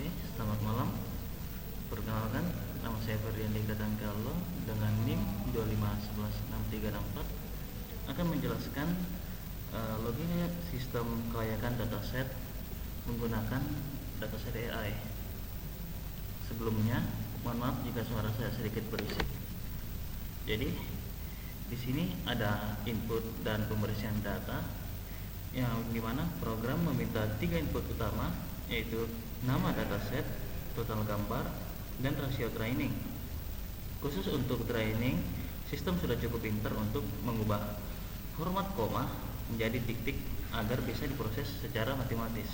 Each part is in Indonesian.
Oke, selamat malam. Perkenalkan, nama saya Ferdian Dika Tangkalo dengan NIM 25116364 akan menjelaskan login sistem kelayakan dataset menggunakan dataset AI. Sebelumnya, mohon maaf jika suara saya sedikit berisik. Jadi, di sini ada input dan pemberisian data yang dimana program meminta 3 input utama, yaitu nama dataset, total gambar, dan rasio training. Khusus untuk training, sistem sudah cukup pintar untuk mengubah format koma menjadi titik agar bisa diproses secara matematis.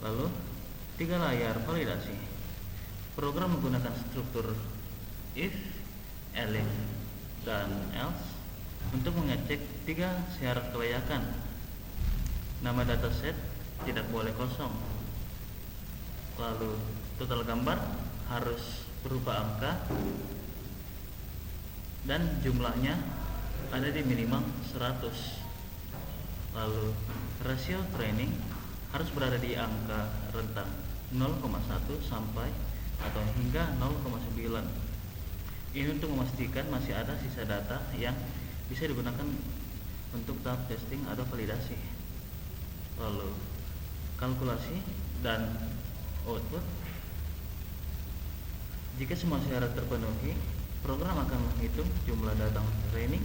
Lalu, 3 layar validasi. Program menggunakan struktur if, elif, dan else untuk mengecek 3 syarat kelayakan. Nama dataset tidak boleh kosong. Lalu total gambar harus berupa angka dan jumlahnya ada di minimal 100. Lalu rasio training harus berada di angka rentang 0,1 sampai atau hingga 0,9. Ini untuk memastikan masih ada sisa data yang bisa digunakan untuk tahap testing atau validasi. Lalu kalkulasi dan output. Jika semua syarat terpenuhi, program akan menghitung jumlah data training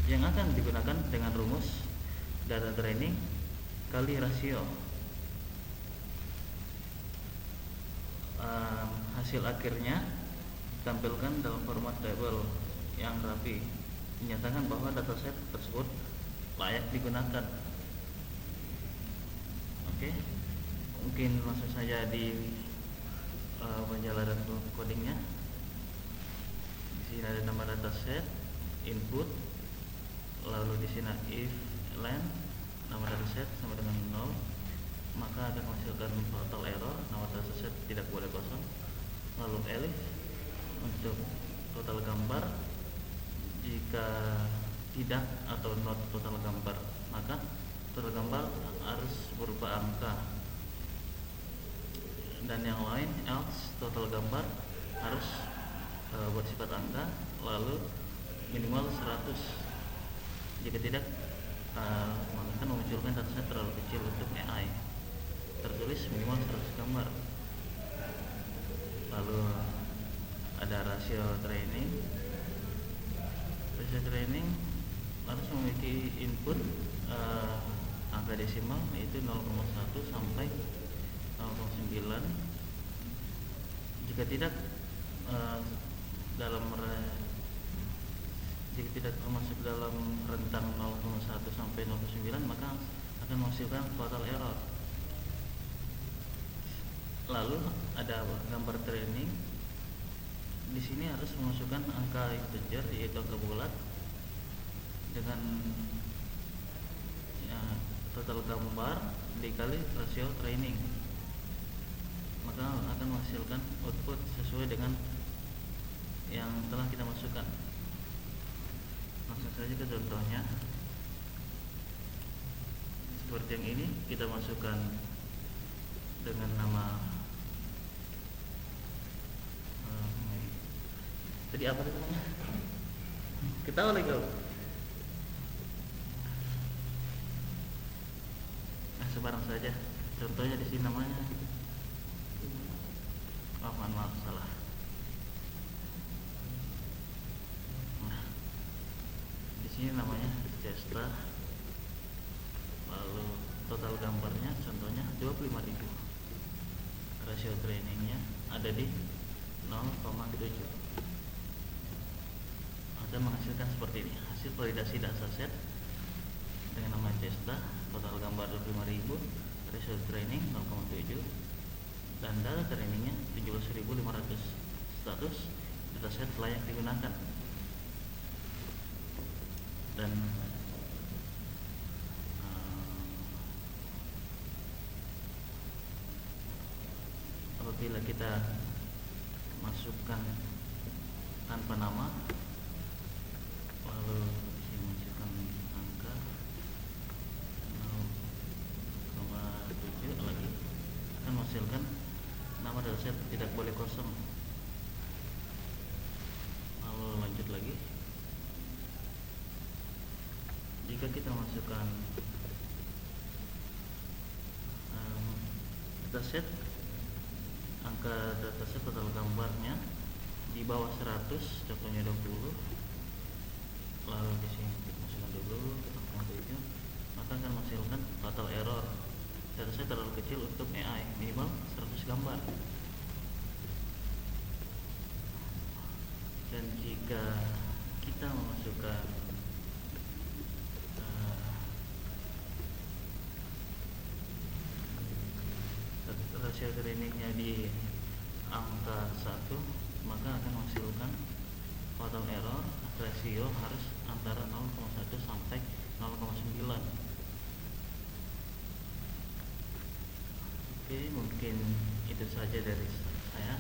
yang akan digunakan dengan rumus data training kali rasio. Hasil akhirnya ditampilkan dalam format tabel yang rapi, menyatakan bahwa dataset tersebut layak digunakan. Oke, mungkin langsung saja di penjelasan codingnya. Di sini ada nama dataset, input, lalu di sini if len nama dataset sama dengan 0, maka akan menghasilkan total error, nama dataset tidak boleh kosong. Lalu elif untuk total gambar, jika tidak atau not total gambar, maka total gambar harus berupa angka. Dan yang lain else total gambar harus bersifat angka, lalu minimal 100. Jika tidak, maka akan memunculkan dataset terlalu kecil untuk AI. Tertulis minimal 100 gambar. Lalu ada rasio training. Rasio training harus memiliki input angka desimal, yaitu 0,1 sampai 0,9. Jika tidak jika tidak termasuk dalam rentang 0,1 sampai 0,9, maka akan menghasilkan total error. Lalu ada gambar training. Di sini harus memasukkan angka integer, yaitu angka bulat, dengan total gambar dikali rasio training, maka akan menghasilkan output sesuai dengan yang telah kita masukkan. Langsung saja ke contohnya. Seperti yang ini, kita masukkan dengan nama tadi apa namanya? Ketawa lagi kau. Sebarang saja. Contohnya di sini namanya. Maaf, salah. Nah, di sini namanya Cesta. Lalu total gambarnya contohnya 25.000. Rasio trainingnya ada di 0,7. Akan menghasilkan seperti ini. Hasil validasi dataset dengan nama Cesta, total gambar 25.000, rasio training 0,7, dan data trainingnya 17.500. Status dataset layak digunakan. Dan apabila kita masukkan tanpa nama, lalu saya masukkan angka 0,7 lagi, akan menghasilkan nama dataset tidak boleh kosong. Lalu lanjut lagi, jika kita masukkan dataset, angka dataset total gambarnya di bawah 100, contohnya 20, lalu di sini kita masukkan dulu, kita masukkan 7, maka akan menghasilkan fatal error. Dataset terlalu kecil untuk AI, minimal 100 gambar. Dan jika kita memasukkan rasio trainingnya di angka 1, maka akan menghasilkan fatal error. Rasio harus antara 0,1 sampai 0,9. Oke, mungkin itu saja dari saya.